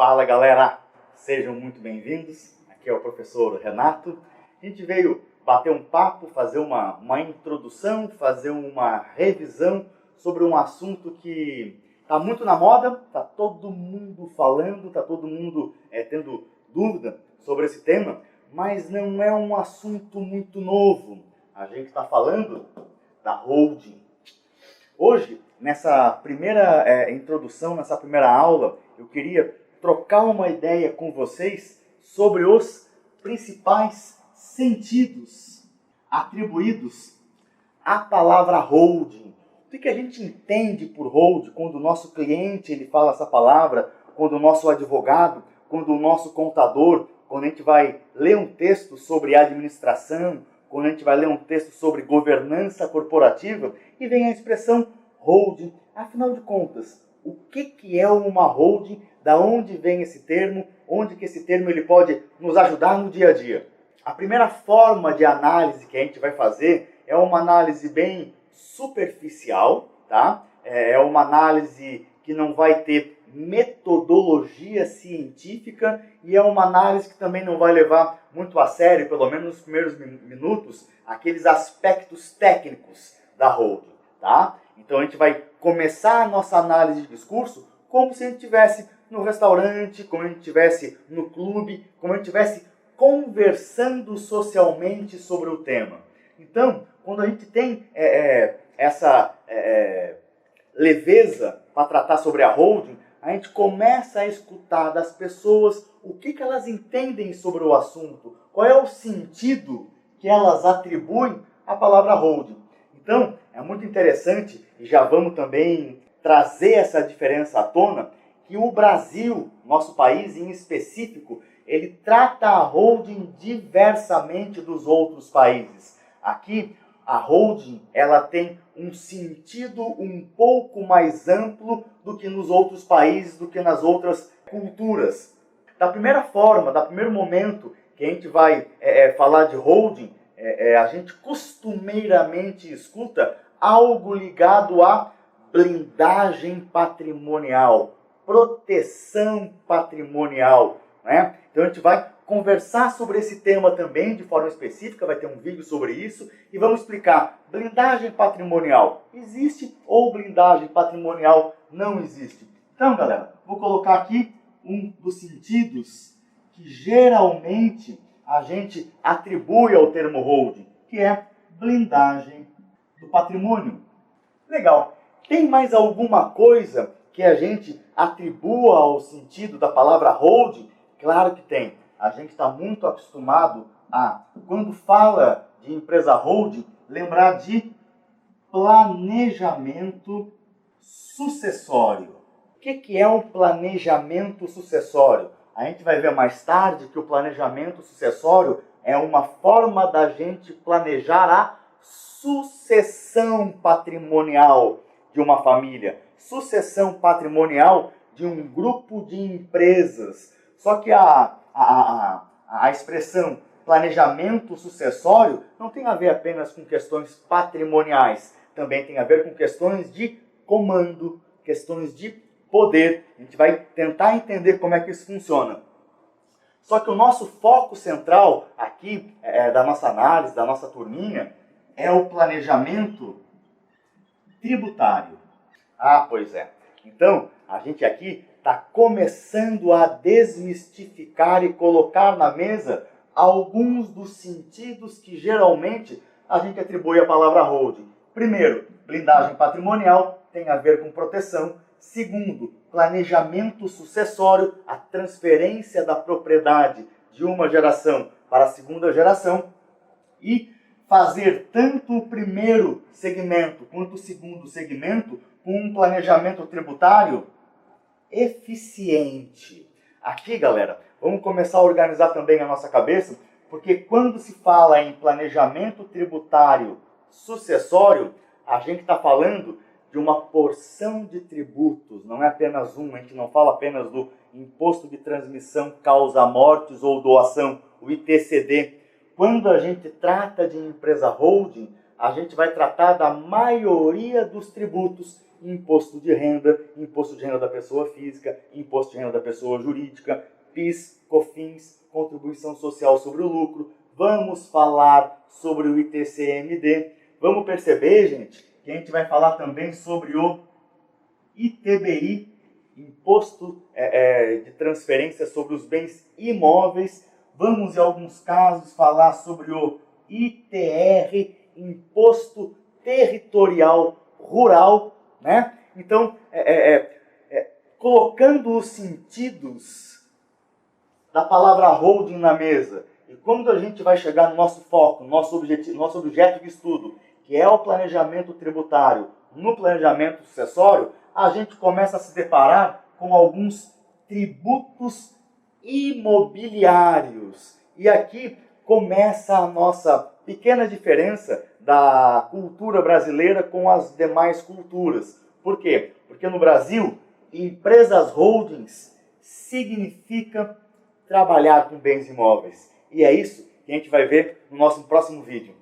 Fala galera, sejam muito bem-vindos. Aqui é o professor Renato. A gente veio bater um papo, fazer uma introdução, fazer uma revisão sobre um assunto que está muito na moda, está todo mundo falando, está todo mundo tendo dúvida sobre esse tema, mas não é um assunto muito novo. A gente está falando da holding. Hoje, nessa primeira introdução, nessa primeira aula, eu queria trocar uma ideia com vocês sobre os principais sentidos atribuídos à palavra holding. O que a gente entende por holding quando o nosso cliente ele fala essa palavra, quando o nosso advogado, quando o nosso contador, quando a gente vai ler um texto sobre administração, quando a gente vai ler um texto sobre governança corporativa e vem a expressão holding. Afinal de contas, o que é uma holding? Da onde vem esse termo? Onde que esse termo ele pode nos ajudar no dia a dia? A primeira forma de análise que a gente vai fazer é uma análise bem superficial, tá? É uma análise que não vai ter metodologia científica e é uma análise que também não vai levar muito a sério, pelo menos nos primeiros minutos, aqueles aspectos técnicos da holding, tá? Então a gente vai começar a nossa análise de discurso como se a gente estivesse no restaurante, como a gente estivesse no clube, como a gente estivesse conversando socialmente sobre o tema. Então, quando a gente tem essa leveza para tratar sobre a holding, a gente começa a escutar das pessoas o que elas entendem sobre o assunto, qual é o sentido que elas atribuem à palavra holding. Então, é muito interessante, e já vamos também trazer essa diferença à tona, que o Brasil, nosso país em específico, ele trata a holding diversamente dos outros países. Aqui, a holding ela tem um sentido um pouco mais amplo do que nos outros países, do que nas outras culturas. Da primeira forma, do primeiro momento que a gente vai falar de holding, a gente costumeiramente escuta algo ligado à blindagem patrimonial, proteção patrimonial, né? Então a gente vai conversar sobre esse tema também de forma específica, vai ter um vídeo sobre isso e vamos explicar, blindagem patrimonial existe ou blindagem patrimonial não existe? Então galera, vou colocar aqui um dos sentidos que geralmente a gente atribui ao termo holding, que é blindagem do patrimônio. Legal. Tem mais alguma coisa que a gente atribua ao sentido da palavra holding? Claro que tem. A gente está muito acostumado a, quando fala de empresa holding, lembrar de planejamento sucessório. O que é um planejamento sucessório? A gente vai ver mais tarde que o planejamento sucessório é uma forma da gente planejar a sucessão patrimonial de uma família, sucessão patrimonial de um grupo de empresas. Só que a expressão planejamento sucessório não tem a ver apenas com questões patrimoniais, também tem a ver com questões de comando, questões de poder. A gente vai tentar entender como é que isso funciona. Só que o nosso foco central aqui, da nossa análise, da nossa turminha, é o planejamento tributário. Ah, pois é. Então, a gente aqui está começando a desmistificar e colocar na mesa alguns dos sentidos que geralmente a gente atribui à palavra holding. Primeiro, blindagem patrimonial tem a ver com proteção. Segundo, planejamento sucessório, a transferência da propriedade de uma geração para a segunda geração. E fazer tanto o primeiro segmento quanto o segundo segmento com um planejamento tributário eficiente. Aqui, galera, vamos começar a organizar também a nossa cabeça, porque quando se fala em planejamento tributário sucessório, a gente está falando de uma porção de tributos, não é apenas um, a gente não fala apenas do imposto de transmissão causa-mortes ou doação, o ITCD. Quando a gente trata de empresa holding, a gente vai tratar da maioria dos tributos imposto de renda da pessoa física, imposto de renda da pessoa jurídica, PIS, COFINS, contribuição social sobre o lucro. Vamos falar sobre o ITCMD. Vamos perceber, gente, que a gente vai falar também sobre o ITBI, Imposto de Transferência sobre os Bens Imóveis. Vamos, em alguns casos, falar sobre o ITR, Imposto Territorial Rural, né? Então, colocando os sentidos da palavra holding na mesa, e quando a gente vai chegar no nosso foco, nosso objeto de estudo, que é o planejamento tributário, no planejamento sucessório, a gente começa a se deparar com alguns tributos imobiliários. E aqui começa a nossa pequena diferença da cultura brasileira com as demais culturas. Por quê? Porque no Brasil, empresas holdings significa trabalhar com bens imóveis. E é isso que a gente vai ver no nosso próximo vídeo.